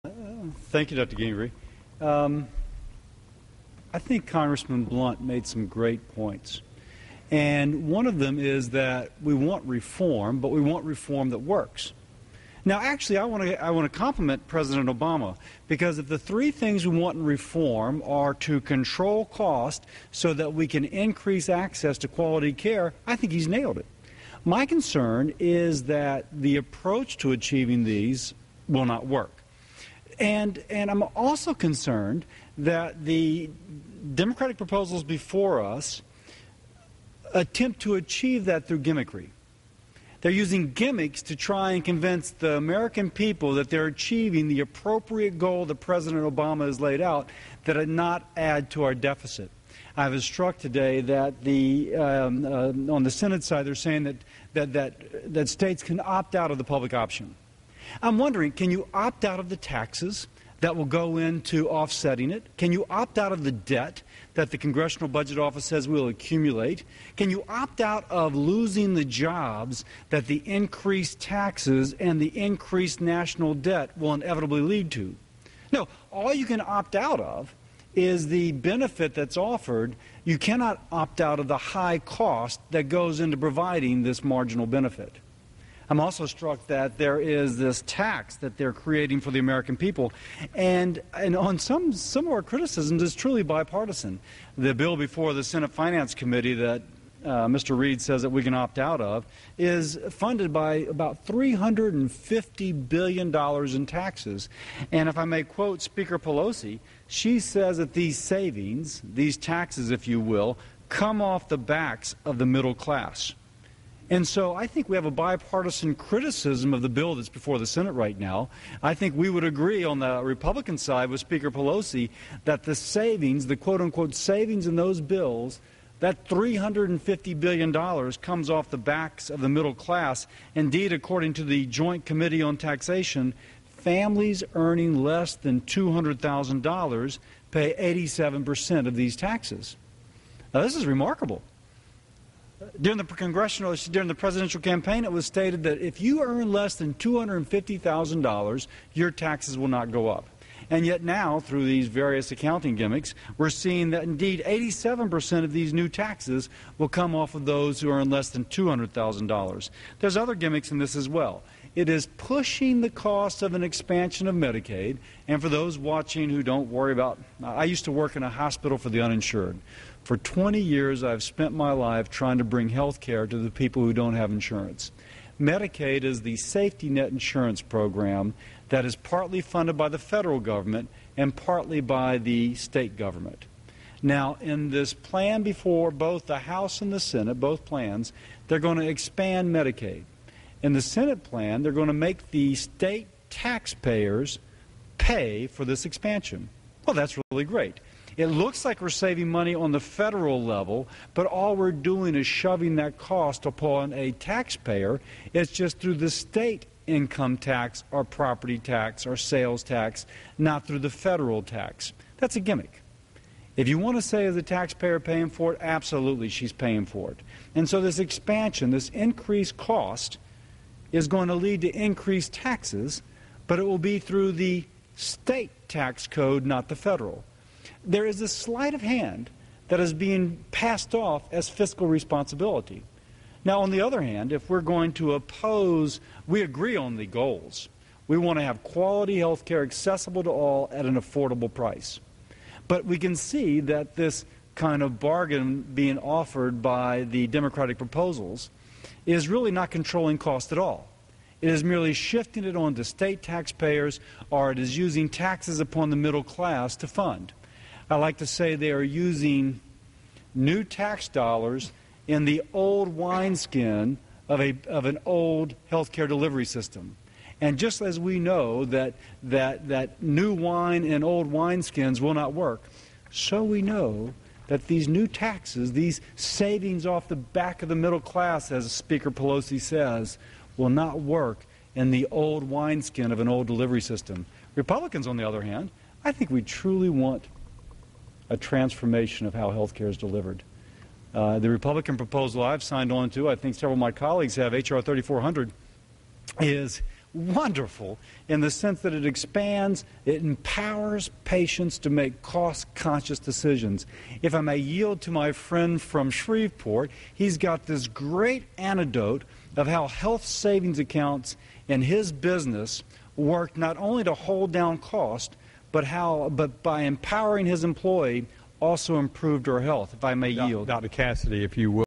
Thank you, Dr. Gingrey. I think Congressman Blunt made some great points. And one of them is that we want reform, but we want reform that works. Now, actually, I want to compliment President Obama, because if the three things we want in reform are to control cost so that we can increase access to quality care, I think he's nailed it. My concern is that the approach to achieving these will not work. And I'm also concerned that the Democratic proposals before us attempt to achieve that through gimmickry. They're using gimmicks to try and convince the American people that they're achieving the appropriate goal that President Obama has laid out, that it not add to our deficit. I was struck today that on the Senate side they're saying that states can opt out of the public option. I'm wondering, can you opt out of the taxes that will go into offsetting it? Can you opt out of the debt that the Congressional Budget Office says will accumulate? Can you opt out of losing the jobs that the increased taxes and the increased national debt will inevitably lead to? No, all you can opt out of is the benefit that's offered. You cannot opt out of the high cost that goes into providing this marginal benefit. I'm also struck that there is this tax that they're creating for the American people, and on some of our criticisms is truly bipartisan. The bill before the Senate Finance Committee that Mr. Reid says that we can opt out of is funded by about $350 billion in taxes. And if I may quote Speaker Pelosi, she says that these savings, these taxes, if you will, come off the backs of the middle class. And so I think we have a bipartisan criticism of the bill that's before the Senate right now. I think we would agree on the Republican side with Speaker Pelosi that the savings, the quote-unquote savings in those bills, that $350 billion comes off the backs of the middle class. Indeed, according to the Joint Committee on Taxation, families earning less than $200,000 pay 87% of these taxes. Now, this is remarkable. During the presidential campaign, it was stated that if you earn less than $250,000, your taxes will not go up. And yet now, through these various accounting gimmicks, we're seeing that indeed 87% of these new taxes will come off of those who earn less than $200,000. There's other gimmicks in this as well. It is pushing the cost of an expansion of Medicaid. And for those watching who don't worry about, I used to work in a hospital for the uninsured. For 20 years, I've spent my life trying to bring health care to the people who don't have insurance. Medicaid is the safety net insurance program that is partly funded by the federal government and partly by the state government. Now, in this plan before both the House and the Senate, both plans, they're going to expand Medicaid. In the Senate plan, they're going to make the state taxpayers pay for this expansion. Well, that's really great. It looks like we're saving money on the federal level, but all we're doing is shoving that cost upon a taxpayer. It's just through the state income tax or property tax or sales tax, not through the federal tax. That's a gimmick. If you want to say is the taxpayer paying for it, absolutely she's paying for it. And so this expansion, this increased cost, is going to lead to increased taxes, but it will be through the state tax code, not the federal. There is a sleight of hand that is being passed off as fiscal responsibility. Now, on the other hand, if we're going to oppose, we agree on the goals. We want to have quality health care accessible to all at an affordable price. But we can see that this kind of bargain being offered by the Democratic proposals is really not controlling cost at all. It is merely shifting it on to state taxpayers, or it is using taxes upon the middle class to fund. I like to say they are using new tax dollars in the old wineskin of an old health care delivery system. And just as we know that new wine in old wineskins will not work, so we know that these new taxes, these savings off the back of the middle class, as Speaker Pelosi says, will not work in the old wineskin of an old delivery system. Republicans, on the other hand, I think we truly want a transformation of how health care is delivered. The Republican proposal I've signed on to, I think several of my colleagues have, H.R. 3400, is wonderful in the sense that it expands, it empowers patients to make cost-conscious decisions. If I may yield to my friend from Shreveport, he's got this great anecdote of how health savings accounts in his business work not only to hold down cost, but by empowering his employee also improved her health. If I may yield. Dr. Cassidy, if you will.